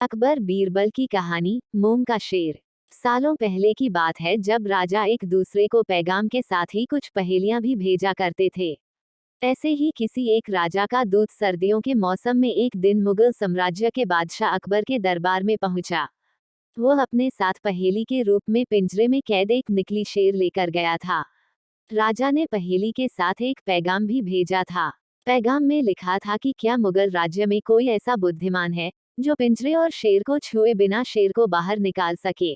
अकबर बीरबल की कहानी मोम का शेर। सालों पहले की बात है जब राजा एक दूसरे को पैगाम के साथ ही कुछ पहेलियां भी भेजा करते थे। ऐसे ही किसी एक राजा का दूत सर्दियों के मौसम में एक दिन मुगल साम्राज्य के बादशाह अकबर के दरबार में पहुंचा। वो अपने साथ पहेली के रूप में पिंजरे में कैद एक नकली शेर लेकर गया था। राजा ने पहेली के साथ एक पैगाम भी भेजा था। पैगाम में लिखा था कि क्या मुगल राज्य में कोई ऐसा बुद्धिमान है जो पिंजरे और शेर को छुए बिना शेर को बाहर निकाल सके।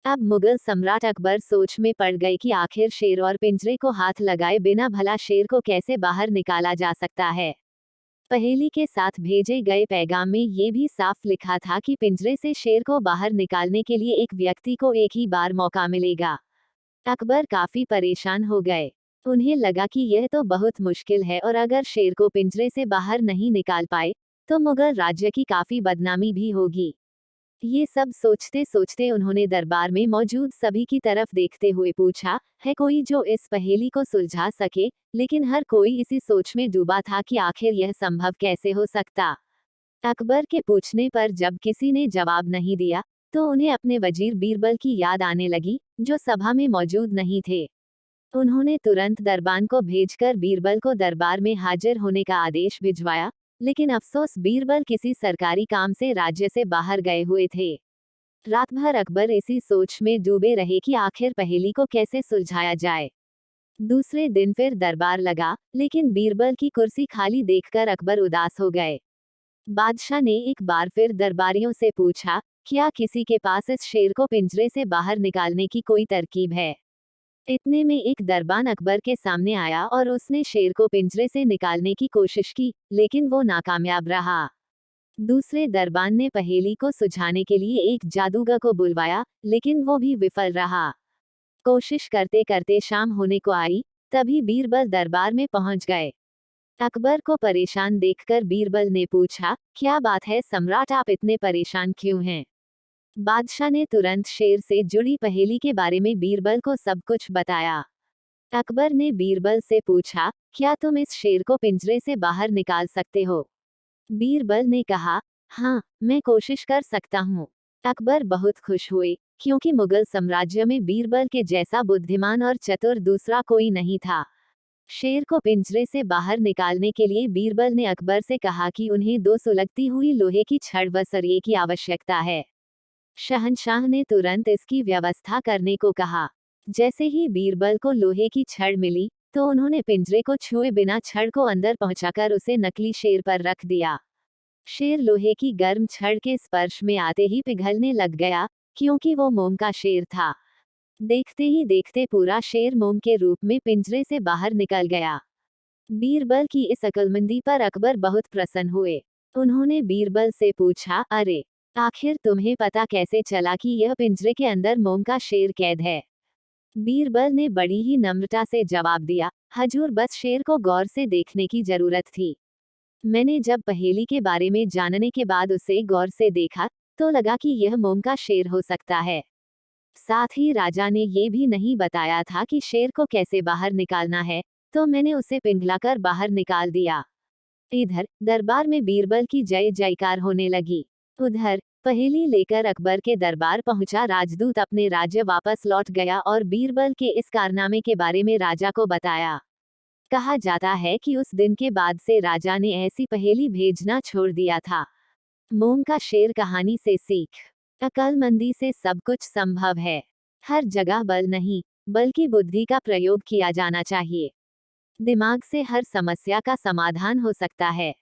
अब मुगल सम्राट अकबर सोच में पड़ गए कि आखिर शेर और पिंजरे को हाथ लगाए बिना भला शेर को कैसे बाहर निकाला जा सकता है। पहेली के साथ भेजे गए पैगाम में ये भी साफ लिखा था कि पिंजरे से शेर को बाहर निकालने के लिए एक व्यक्ति को एक ही बार मौका मिलेगा। अकबर काफी परेशान हो गए। उन्हें लगा कि यह तो बहुत मुश्किल है और अगर शेर को पिंजरे से बाहर नहीं निकाल पाए तो मुगल राज्य की काफी बदनामी भी होगी। ये सब सोचते सोचते उन्होंने दरबार में मौजूद सभी की तरफ देखते हुए पूछा, है कोई जो इस पहेली को सुलझा सके। लेकिन हर कोई इसी सोच में डूबा था कि आखिर यह संभव कैसे हो सकता। अकबर के पूछने पर जब किसी ने जवाब नहीं दिया तो उन्हें अपने वजीर बीरबल की याद आने लगी, जो सभा में मौजूद नहीं थे। उन्होंने तुरंत दरबान को भेजकर बीरबल को दरबार में हाजिर होने का आदेश भिजवाया। लेकिन अफसोस बीरबल किसी सरकारी काम से राज्य से बाहर गए हुए थे। रात भर अकबर इसी सोच में डूबे रहे कि आखिर पहेली को कैसे सुलझाया जाए। दूसरे दिन फिर दरबार लगा, लेकिन बीरबल की कुर्सी खाली देखकर अकबर उदास हो गए। बादशाह ने एक बार फिर दरबारियों से पूछा, क्या किसी के पास इस शेर को पिंजरे से बाहर निकालने की कोई तरकीब है। इतने में एक दरबान अकबर के सामने आया और उसने शेर को पिंजरे से निकालने की कोशिश की, लेकिन वो नाकामयाब रहा। दूसरे दरबान ने पहेली को सुलझाने के लिए एक जादूगर को बुलवाया, लेकिन वो भी विफल रहा। कोशिश करते करते शाम होने को आई, तभी बीरबल दरबार में पहुंच गए। अकबर को परेशान देखकर बीरबल ने पूछा, क्या बात है सम्राट, आप इतने परेशान क्यों हैं। बादशाह ने तुरंत शेर से जुड़ी पहेली के बारे में बीरबल को सब कुछ बताया। अकबर ने बीरबल से पूछा, क्या तुम इस शेर को पिंजरे से बाहर निकाल सकते हो। बीरबल ने कहा, हाँ, मैं कोशिश कर सकता हूँ। अकबर बहुत खुश हुए, क्योंकि मुगल साम्राज्य में बीरबल के जैसा बुद्धिमान और चतुर दूसरा कोई नहीं था। शेर को पिंजरे से बाहर निकालने के लिए बीरबल ने अकबर से कहा कि उन्हें 2 सुलगती हुई लोहे की छड़ व सरिये की आवश्यकता है। शहंशाह ने तुरंत इसकी व्यवस्था करने को कहा। जैसे ही बीरबल को लोहे की छड़ मिली तो उन्होंने पिंजरे को छुए बिना छड़ को अंदर पहुंचाकर उसे नकली शेर पर रख दिया। शेर लोहे की गर्म छड़ के स्पर्श में आते ही पिघलने लग गया, क्योंकि वो मोम का शेर था। देखते ही देखते पूरा शेर मोम के रूप में पिंजरे से बाहर निकल गया। बीरबल की इस अक्लमंदी पर अकबर बहुत प्रसन्न हुए। उन्होंने बीरबल से पूछा, अरे, आखिर तुम्हें पता कैसे चला कि यह पिंजरे के अंदर मोम का शेर कैद है। बीरबल ने बड़ी ही नम्रता से जवाब दिया, हजूर, बस शेर को गौर से देखने की जरूरत थी। मैंने जब पहेली के बारे में जानने के बाद उसे गौर से देखा तो लगा कि यह मोम का शेर हो सकता है। साथ ही राजा ने ये भी नहीं बताया था कि शेर को कैसे बाहर निकालना है, तो मैंने उसे पिघलाकर बाहर निकाल दिया। इधर दरबार में बीरबल की जय जयकार होने लगी। उधर पहेली लेकर अकबर के दरबार पहुंचा राजदूत अपने राज्य वापस लौट गया और बीरबल के इस कारनामे के बारे में राजा को बताया। कहा जाता है कि उस दिन के बाद से राजा ने ऐसी पहेली भेजना छोड़ दिया था। मोम का शेर कहानी से सीख, अक्लमंदी से सब कुछ संभव है। हर जगह बल नहीं, बल्कि बुद्धि का प्रयोग किया जाना चाहिए। दिमाग से हर समस्या का समाधान हो सकता है।